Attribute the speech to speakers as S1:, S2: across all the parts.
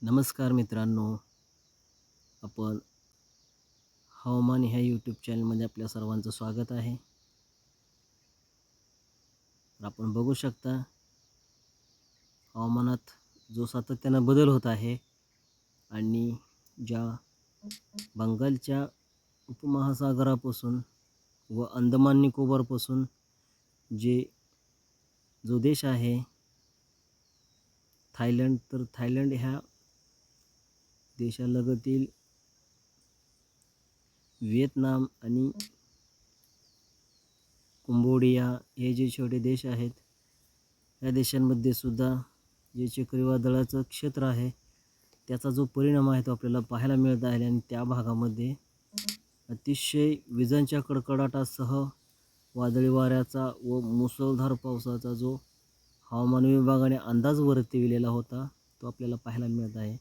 S1: नमस्कार मित्रांनो, आपण हवामान ह्या यूट्यूब चॅनलमध्ये आपल्या सर्वांचं स्वागत आहे. तर आपण बघू शकता हवामानात जो सातत्यानं बदल होत आहे आणि ज्या बंगालच्या उपमहासागरापासून व अंदमान निकोबारपासून जो देश आहे थायलंड, तर थायलंड ह्या देशालगतील व्हिएतनाम आणि कंबोडिया हे जे छोटे देश आहेत, या देशांमध्ये सुद्धा जे चक्रीवादळाचं क्षेत्र आहे त्याचा जो परिणाम आहे तो आपल्याला पाहायला मिळत आहे. आणि त्या भागामध्ये अतिशय विजांच्या कडकडाटासह वादळी वाऱ्याचा व मुसळधार पावसाचा जो हवामान विभागाने अंदाज वर्तविलेला होता तो आपल्याला पाहायला मिळत आहे.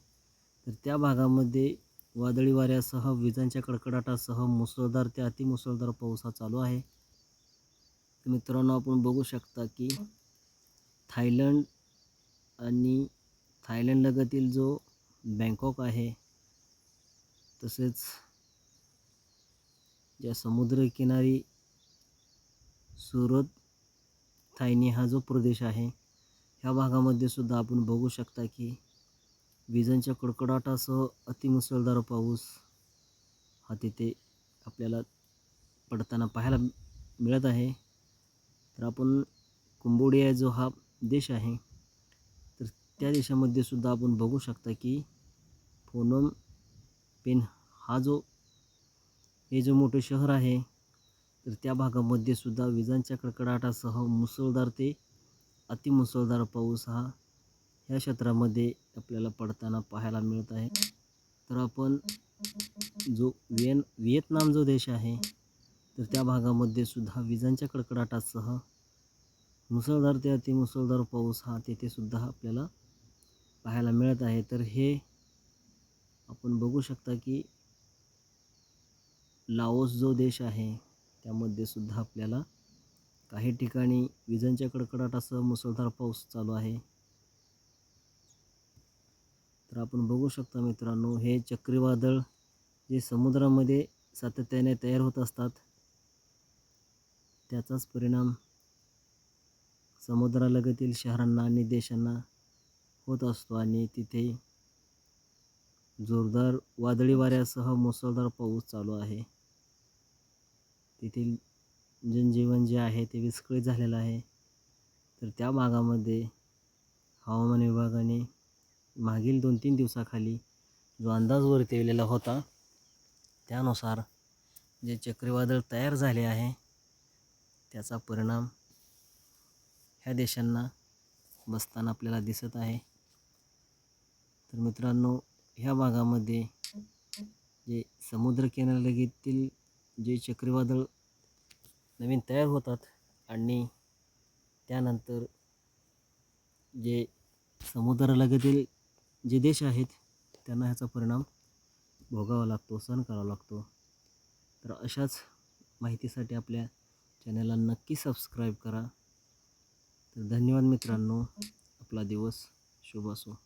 S1: तर त्या भागामध्ये वादळी वाऱ्यासह विजांच्या कडकडाटासह मुसळधार ते अतिमुसळधार पाऊस हा चालू आहे. तर मित्रांनो, आपण बघू शकता की थायलंड आणि थायलंडलगतील जो बँकॉक आहे, तसेच ज्या समुद्रकिनारी सुरत थायनी हा जो प्रदेश आहे, ह्या भागामध्ये सुद्धा आपण बघू शकता की विजांच्या कडकडाटासह अतिमुसळधार पाऊस हा तिथे आपल्याला पडताना पाहायला मिळत आहे. तर आपण कंबोडिया जो हा देश आहे, तर त्या देशामध्ये सुद्धा आपण बघू शकता की फोनोम पेन हा हे जो मोठे शहर आहे, तर त्या भागामध्ये सुद्धा विजांच्या कडकडाटासह मुसळधार ते अतिमुसळधार पाऊस हा ह्या क्षेत्रामध्ये आपल्याला पडताना पाहायला मिळत आहे. तर आपण जो व्हिएतनाम जो देश आहे, तर त्या भागामध्ये सुद्धा विजांच्या कडकडाटासह मुसळधार ते अतिमुसळधार पाऊस हा तेथे सुद्धा आपल्याला पाहायला मिळत आहे. तर हे आपण बघू शकता की लाओस जो देश आहे त्यामध्ये सुद्धा आपल्याला काही ठिकाणी विजांच्या कडकडाटासह मुसळधार पाऊस चालू आहे. तर आपण बघू शकता मित्रांनो, हे चक्रीवादळ जे समुद्रामध्ये सातत्याने तयार होत असतात त्याचाच परिणाम समुद्रालगतील शहरांना आणि देशांना होत असतो आणि तिथे जोरदार वादळी वाऱ्यासह मुसळधार पाऊस चालू आहे. तेथील जनजीवन जे आहे ते विस्कळीत झालेलं आहे. तर त्या भागामध्ये हवामान विभागाने मागील 2-3 दिवसाखाली जो अंदाज वर्तविलेला होता त्यानुसार जे चक्रीवादळ तयार झाले आहे त्याचा परिणाम ह्या देशांना बसताना आपल्याला दिसत आहे. तर मित्रांनो, ह्या भागामध्ये जे समुद्रकिनाऱ्यालगतील जे चक्रीवादळ नवीन तयार होतात आणि त्यानंतर जे समुद्रालगतील जे देश आहेत त्यांना ह्याचा परिणाम भोगावा लागतो, सहन करावा लागतो. तर अशाच माहितीसाठी आपल्या चॅनलला नक्की सबस्क्राईब करा. तर धन्यवाद मित्रांनो, आपला दिवस शुभ असो.